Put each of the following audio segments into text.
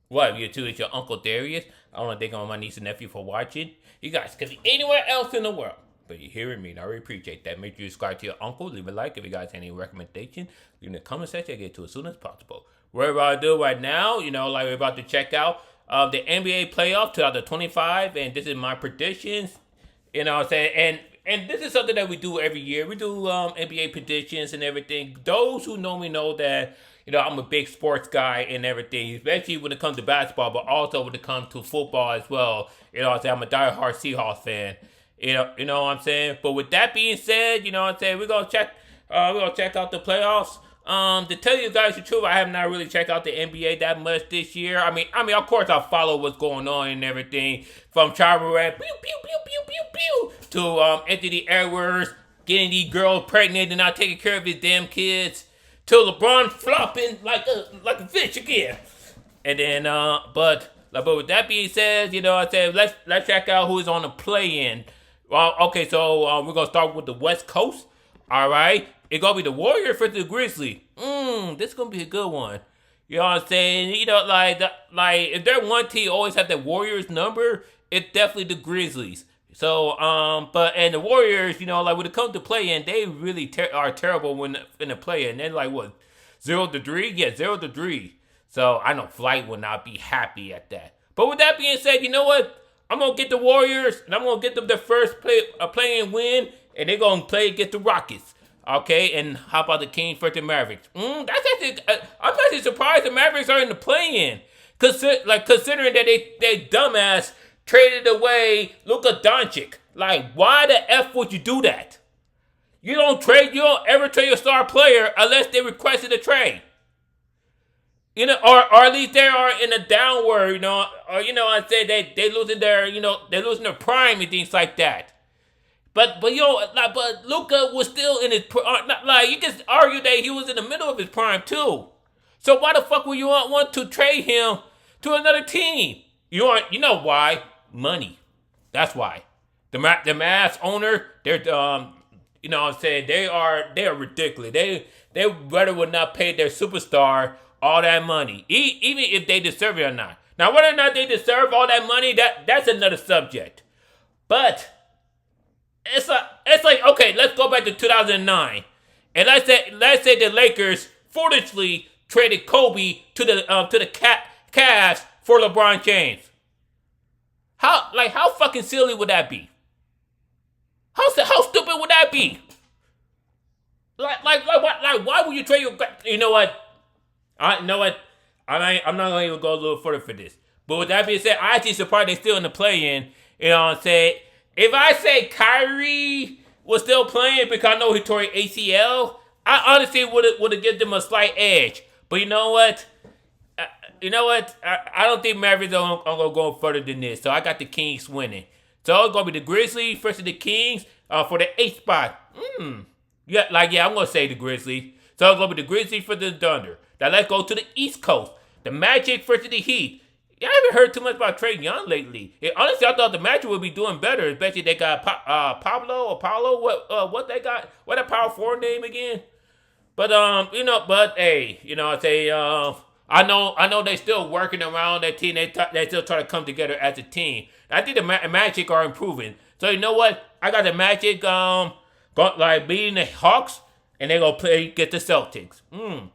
What, you two? It's your Uncle Darius. I want to thank all my niece and nephew for watching. You guys could be anywhere else in the world, but you're hearing me, and I really appreciate that. Make sure you subscribe to your uncle. Leave a like if you guys have any recommendation. Leave in the comment section. I get to it as soon as possible. What we're about to do right now, like we're about to check out the NBA playoff 2025, and this is my predictions. You know what I'm saying? And this is something that we do every year. We do NBA predictions and everything. Those who know me know that I'm a big sports guy and everything, especially when it comes to basketball, but also when it comes to football as well. You know what I'm saying? I'm a diehard Seahawks fan. You know what I'm saying? But with that being said, you know what I'm saying, we're gonna check out the playoffs. To tell you guys the truth, I have not really checked out the NBA that much this year. I mean, of course, I follow what's going on and everything from Charbonnet, pew pew pew pew pew pew, to Anthony Edwards getting these girls pregnant and not taking care of his damn kids, to LeBron flopping like a fish again. And then, but with that being said, I said let's check out who's on the play-in. Well, okay, so we're gonna start with the West Coast. All right. It's going to be the Warriors versus the Grizzlies. This is going to be a good one. You know what I'm saying? Like if there's one team always have that Warriors number, it's definitely the Grizzlies. So, and the Warriors, like when it comes to play-in, they really are terrible when in the play-in. They're like, what, 0-3? Yeah, 0-3. So, I know Flight will not be happy at that. But with that being said, you know what? I'm going to get the Warriors, and I'm going to get them their first play-in win, and they're going to play against the Rockets. Okay, and how about the Kings versus the Mavericks? That's actually, I'm actually surprised the Mavericks are in the play-in. Considering that they dumbass traded away Luka Doncic. Like, why the F would you do that? You don't ever trade your star player unless they requested a trade. Or at least they are in a downward, or I say they losing they're losing their prime and things like that. But Luka was still in his you can argue that he was in the middle of his prime too. So why the fuck would you want to trade him to another team? You know why? Money. That's why. The Mavs owner, they're you know what I'm saying, they are ridiculous. They better would not pay their superstar all that money, even if they deserve it or not. Now whether or not they deserve all that money, that's another subject. But it's like okay, let's go back to 2009, and let's say the Lakers foolishly traded Kobe to the Cavs for LeBron James. How fucking silly would that be? How stupid would that be? Why would you trade your? You know what? I'm not gonna even go a little further for this. But with that being said, I actually surprised they're still in the play-in. You know what I'm saying? If I say Kyrie was still playing because I know he tore ACL, I honestly would have given them a slight edge. But you know what? I don't think Mavericks are going to go further than this. So I got the Kings winning. So it's going to be the Grizzlies versus the Kings for the 8th spot. Yeah, I'm going to say the Grizzlies. So it's going to be the Grizzlies for the Thunder. Now let's go to the East Coast. The Magic versus the Heat. I haven't heard too much about Trae Young lately. Honestly, I thought the Magic would be doing better, especially they got Paulo. What they got? What that power forward name again? But hey, I say I know they still working around that team. They still try to come together as a team. I think the Magic are improving. So you know what? I got the Magic beating the Hawks, and they gonna get the Celtics. And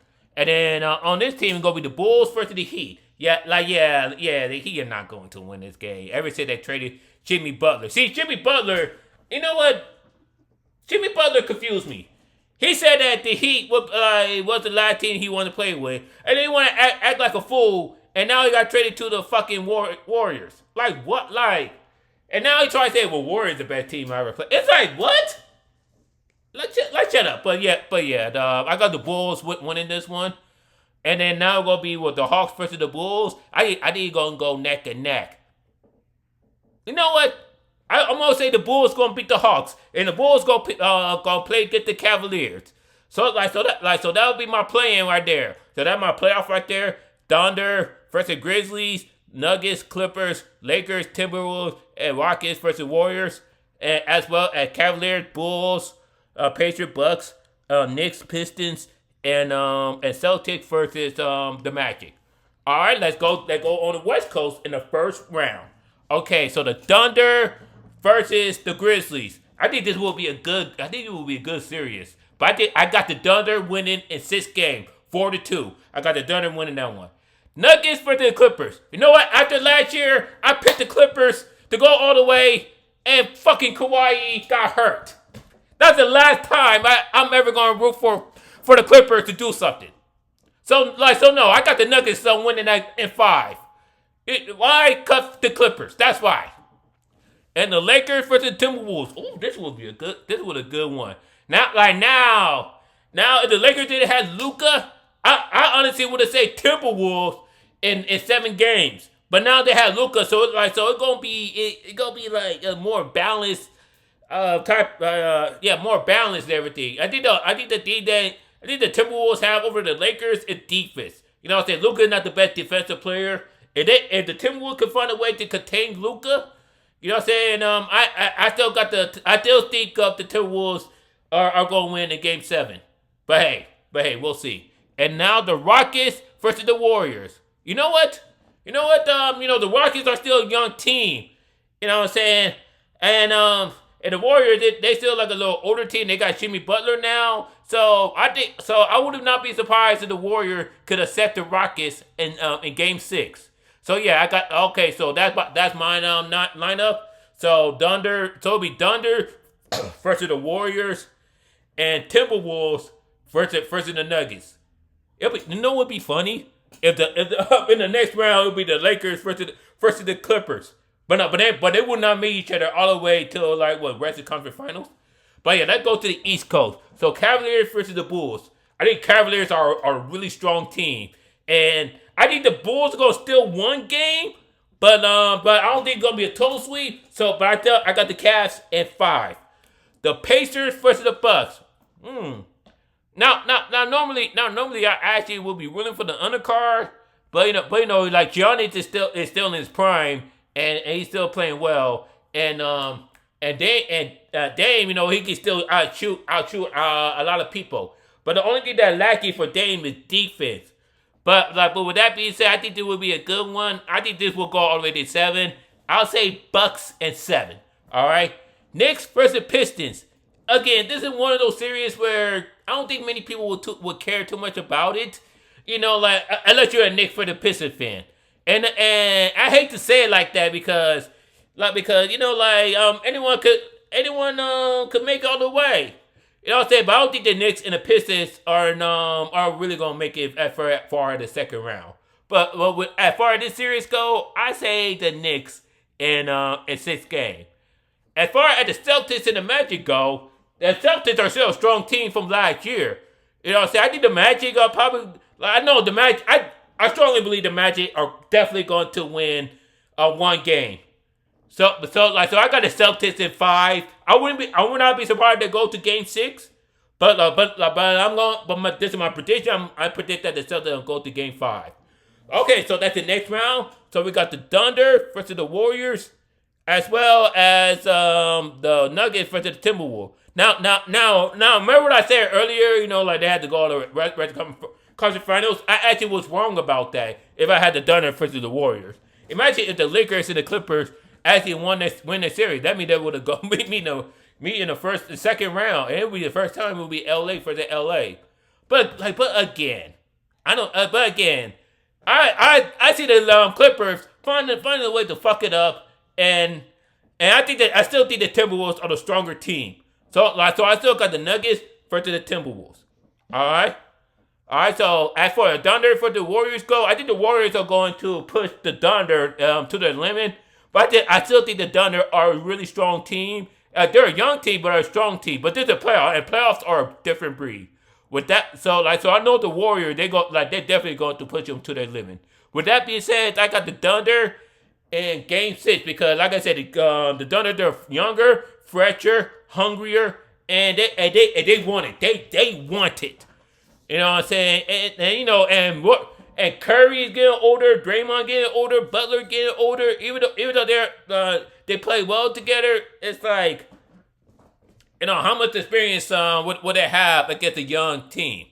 then on this team, it's gonna be the Bulls versus the Heat. The Heat are not going to win this game. Ever since they traded Jimmy Butler. See, Jimmy Butler, you know what? Jimmy Butler confused me. He said that the Heat was the last team he wanted to play with. And they want to act like a fool. And now he got traded to the fucking Warriors. Like, what? And now he tries to say, well, Warriors the best team I ever played. It's like, what? Let's shut up. But yeah, I got the Bulls winning this one. And then now it's going to be with the Hawks versus the Bulls. I think it's going to go neck and neck. You know what? I'm going to say the Bulls going to beat the Hawks. And the Bulls going to play against the Cavaliers. So that'll be my play-in right there. So that's my playoff right there. Thunder versus Grizzlies, Nuggets, Clippers, Lakers, Timberwolves, and Rockets versus Warriors. And as well as Cavaliers, Bulls, Patriots, Bucks, Knicks, Pistons, and Celtics versus the Magic. All right, let's go. Let's go on the West Coast in the first round. Okay, so the Thunder versus the Grizzlies. I think this will be a good. I think it will be a good series. But I got the Thunder winning in 6 games, 4-2. I got the Thunder winning that one. Nuggets versus the Clippers. You know what? After last year, I picked the Clippers to go all the way, and fucking Kawhi got hurt. That's the last time I'm ever gonna root for the Clippers to do something. So no, I got the Nuggets winning that in 5. Why cut the Clippers? That's why. And the Lakers versus the Timberwolves. Ooh, this was a good one. Now, if the Lakers didn't have Luka, I honestly would have said Timberwolves in 7 games. But now they have Luka, so it's gonna be like a more balanced more balanced and everything. I think the Timberwolves have over the Lakers is defense. You know what I'm saying? Luka is not the best defensive player. If the Timberwolves can find a way to contain Luka, you know what I'm saying? I still think the Timberwolves are going to win in Game 7. But hey, we'll see. And now the Rockets versus the Warriors. You know what? The Rockets are still a young team. You know what I'm saying? And the Warriors, they still like a little older team. They got Jimmy Butler now. So I would not be surprised if the Warriors could accept the Rockets in Game 6. So yeah, so that's my lineup. So it'll be Thunder versus the Warriors and Timberwolves versus the Nuggets. You know what would be funny? If in the next round it'll be the Lakers versus the Clippers. But they would not meet each other all the way till rest of conference finals. But yeah, let's go to the East Coast. So Cavaliers versus the Bulls. I think Cavaliers are a really strong team, and I think the Bulls are gonna steal 1 game, but I don't think it's gonna be a total sweep. So, but I got the Cavs at 5. The Pacers versus the Bucks. Now normally I actually will be rooting for the undercard, but like Giannis is still in his prime, and he's still playing well, and Dame, he can still outshoot a lot of people. But the only thing that's lacking for Dame is defense. But with that being said, I think this will be a good one. I think this will go all the way to 7. I'll say Bucks and 7. All right. Knicks versus Pistons. Again, this is one of those series where I don't think many people would care too much about it. Unless you're a Knicks for the Pistons fan. And I hate to say it like that because anyone could make it all the way. You know what I'm saying? But I don't think the Knicks and the Pistons are really gonna make it as far as the second round. But as far as this series go, I say the Knicks in 6 games. As far as the Celtics and the Magic go, the Celtics are still a strong team from last year. You know what I'm saying? I think the Magic are probably. I know the Magic. I strongly believe the Magic are definitely going to win 1 game. So I got the Celtics in 5. I would not be surprised to go to Game 6. But this is my prediction. I predict that the Celtics will go to Game 5. Okay, so that's the next round. So we got the Thunder versus the Warriors, as well as the Nuggets versus the Timberwolves. Now, remember what I said earlier? They had to go to the rest of conference finals. I actually was wrong about that. If I had the Thunder versus the Warriors, imagine if the Lakers and the Clippers actually win the series. That means they would have gone meet in the second round, and it would be the first time it would be LA for the LA. But again, I see the Clippers finding a way to fuck it up, and I still think the Timberwolves are the stronger team. So I still got the Nuggets versus the Timberwolves. All right. So as for the Thunder, for the Warriors go, I think the Warriors are going to push the Thunder to the limit. But I still think the Thunder are a really strong team. They're a young team, but are a strong team. But this is a playoff, and playoffs are a different breed. With that, so I know the Warriors, they're definitely going to push them to their limit. With that being said, I got the Thunder in Game 6 because, like I said, the Thunder, they're younger, fresher, hungrier, and they want it. They want it. You know what I'm saying? And Curry is getting older, Draymond getting older, Butler getting older. Even though they play well together, it's like, how much experience would they have against a young team?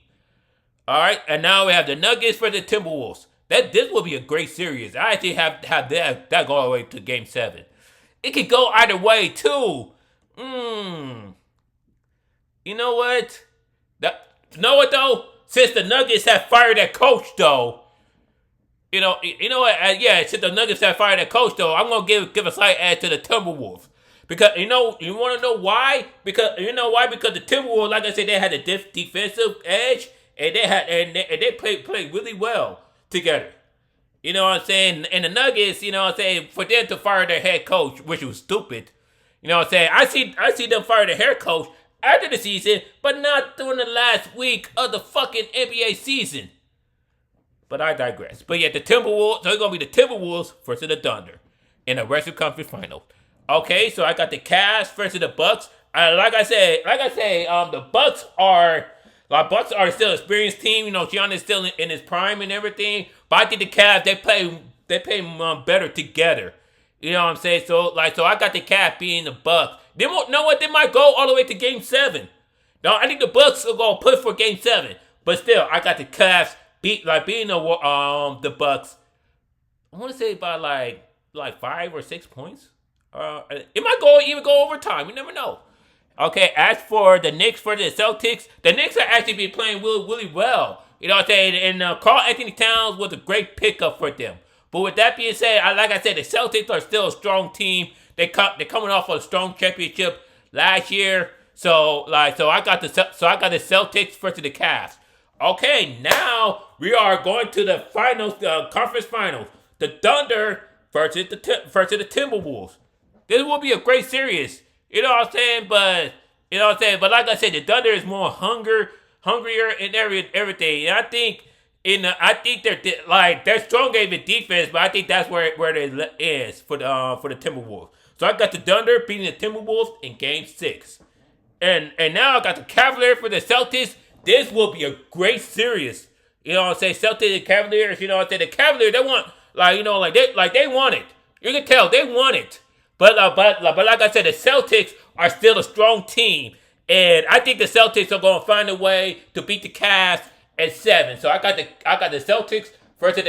All right, and now we have the Nuggets for the Timberwolves. this will be a great series. I actually have that go all the way to Game 7. It could go either way too. You know what? You know what though? Since the Nuggets have fired that coach though, you know what? Since the Nuggets have fired that coach though, I'm gonna give a slight edge to the Timberwolves. Because you want to know why? Because the Timberwolves, like I said, they had a defensive edge, and they played really well together. You know what I'm saying? And the Nuggets, you know what I'm saying, for them to fire their head coach, which was stupid. You know what I'm saying? I see them fire their head coach after the season, but not during the last week of the fucking NBA season. But I digress. But yeah, the Timberwolves, so it's gonna be the Timberwolves versus the Thunder in the Western Conference Finals. Okay, so I got the Cavs versus the Bucks. Like I say, the Bucks are still an experienced team. You know, Giannis is still in his prime and everything. But I think the Cavs they play better together. You know what I'm saying? So I got the Cavs beating the Bucks. They won't know what they might go all the way to Game 7. No, I think the Bucks are gonna push for Game 7. But still, I got the Cavs beating the Bucks. I want to say by like 5 or 6 points. It might even go overtime. You never know. Okay, as for the Knicks for the Celtics, the Knicks are actually been playing really well. You know what I'm saying? And Karl Anthony Towns was a great pickup for them. But with that being said, like I said, the Celtics are still a strong team. They're coming off of a strong championship last year. So I got the Celtics versus the Cavs. Okay, now we are going to the finals, the conference finals. The Thunder versus the Timberwolves. This will be a great series. You know what I'm saying? But like I said, the Thunder is more hungrier in everything. And I think they're strong in defense, but I think that's where it is for the Timberwolves. So I got the Thunder beating the Timberwolves in Game 6. And now I got the Cavaliers for the Celtics. This will be a great series. You know what I'm saying? Celtics and Cavaliers, you know what I'm saying? The Cavaliers, they want, they want it. You can tell they want it. But like I said, the Celtics are still a strong team. And I think the Celtics are going to find a way to beat the Cavs at 7. So I got the Celtics versus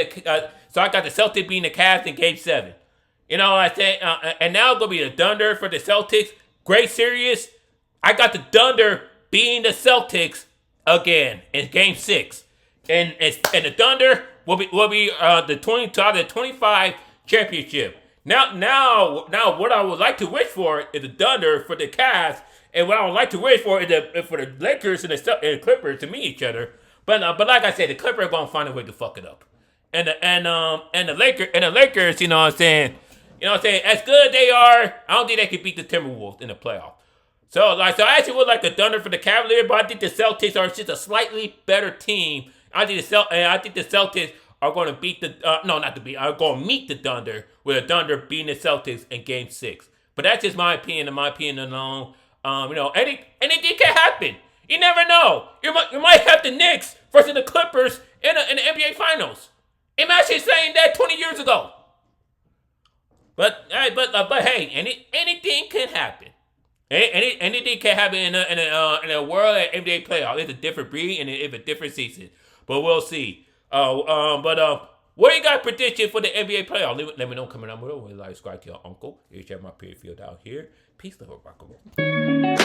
so I got the Celtics beating the Cavs in Game 7. You know what I'm saying? And now it's going to be the Thunder for the Celtics. Great series. I got the Thunder beating the Celtics again in Game 6. And the Thunder will be the 2025 championship. Now, what I would like to wish for is the Thunder for the Cavs, and what I would like to wish for is for the Lakers and the Clippers to meet each other. But like I said, the Clippers are gonna find a way to fuck it up, and the Lakers, you know what I'm saying, as good as they are, I don't think they can beat the Timberwolves in the playoffs. So I actually would like the Thunder for the Cavaliers, but I think the Celtics are just a slightly better team. I think the Celtics are going to beat are going to meet the Thunder, with the Thunder beating the Celtics in Game 6. But that's just my opinion, alone. Anything can happen. You never know. You might have the Knicks versus the Clippers in the NBA Finals. Imagine saying that 20 years ago. But hey, anything can happen. Anything can happen in a world of NBA playoff. It's a different breed and it's a different season. But we'll see. What you got prediction for the NBA playoff? Let me know coming down below. Subscribe to your uncle. You check my period field down here. Peace, love, rock and roll.